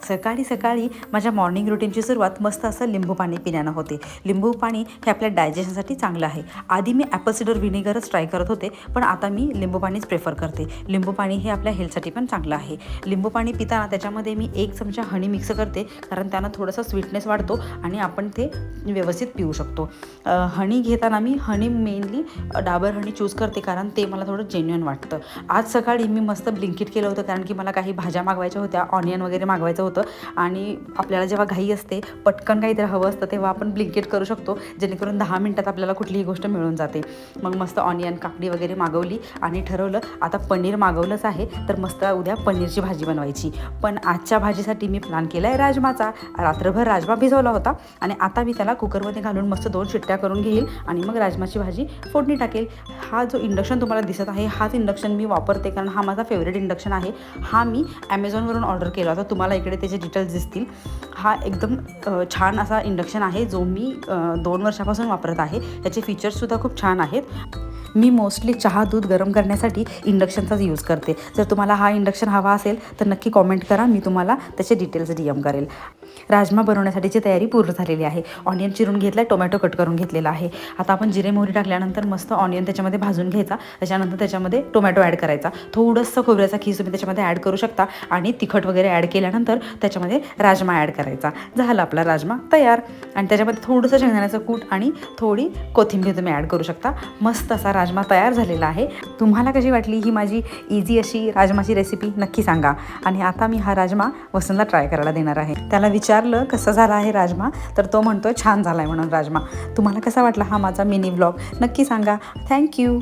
सकाळी सकाळी माझ्या मॉर्निंग रुटीनची सुरुवात मस्त असं लिंबू पाणी पिण्यानं होते. लिंबू पाणी हे आपल्या डायजेशनसाठी चांगलं आहे. आधी मी ॲपल सिडर व्हिनेगरच ट्राय करत होते, पण आता मी लिंबू पाणीच प्रेफर करते. लिंबू पाणी हे आपल्या हेल्थसाठी पण चांगलं आहे. लिंबू पाणी पिताना त्याच्यामध्ये मी 1 चमचा हनी मिक्स करते, कारण त्यानं थोडंसं स्वीटनेस वाढतो आणि आपण ते व्यवस्थित पिऊ शकतो. हनी घेताना मी हनी मेनली डाबर हनी चूज करते, कारण ते मला थोडं जेन्युइन वाटतं. आज सकाळी मी मस्त ब्लिंकिट केलं होतं, कारण की मला काही भाज्या मागवायच्या होत्या, ऑनियन वगैरे मागवायचं होतं. आणि आपल्याला जेव्हा घाई असते, पटकन काहीतरी हवं असतं, तेव्हा आपण ब्लिंकिट करू शकतो, जेणेकरून 10 मिनिटात आपल्याला कुठलीही गोष्ट मिळून जाते. मग मस्त ऑनियन काकडी वगैरे मागवली आणि ठरवलं आता पनीर मागवलंच आहे, तर मस्त उद्या पनीरची भाजी बनवायची. पण आजच्या भाजीसाठी मी प्लॅन केला आहे राजमाचा. रात्रभर राजमा भिजवला होता आणि आता मी त्याला कुकरमध्ये घालून मस्त 2 शिट्ट्या करून घेईल आणि मग राजमाची भाजी फोडणी टाकेल. हा जो इंडक्शन तुम्हाला दिसत आहे, हाच इंडक्शन मी वापरते, कारण हा माझा फेवरेट इंडक्शन आहे. हा मी ॲमेझॉनवरून ऑर्डर केला होता. तुम्हाला इकडे त्याचे डिटेल्स दिसतील. हा एकदम छान असा इंडक्शन आहे, जो मी 2 वर्षापासून वापरत आहे. त्याचे फीचर्ससुद्धा खूप छान आहेत. मी मोस्टली चहा दूध गरम करण्यासाठी इंडक्शनचाच यूज करते. जर तुम्हाला हा इंडक्शन हवा असेल तर नक्की कॉमेंट करा, मी तुम्हाला त्याचे डिटेल्स DM करेल. राजमा बनवण्यासाठीची तयारी पूर्ण झालेली आहे. ऑनियन चिरून घेतला आहे, टोमॅटो कट करून घेतलेला आहे. आता आपण जिरे मोहरी टाकल्यानंतर मस्त ऑनियन त्याच्यामध्ये भाजून घ्यायचा. त्याच्यानंतर त्याच्यामध्ये टोमॅटो ॲड करायचा. थोडंसं खोबऱ्याचा खीस तुम्ही त्याच्यामध्ये ॲड करू शकता आणि तिखट वगैरे ॲड केल्यानंतर त्याच्यामध्ये राजमा ॲड करायचा. झाला आपला राजमा तयार. आणि त्याच्यामध्ये थोडंसं शेंगदाण्याचं कूट आणि थोडी कोथिंबीर तुम्ही ॲड करू शकता. मस्त असा राजमा तयार झालेला आहे. तुम्हाला कशी वाटली ही माझी इझी अशी राजमाची रेसिपी नक्की सांगा. आणि आता मी हा राजमा वसंतला ट्राय करायला देणार आहे. त्याला विचारलं कसं झाला आहे राजमा, तर तो म्हणतोय छान झाला आहे म्हणून राजमा. तुम्हाला कसा वाटला हा माझा मिनी व्लॉग नक्की सांगा. थँक्यू.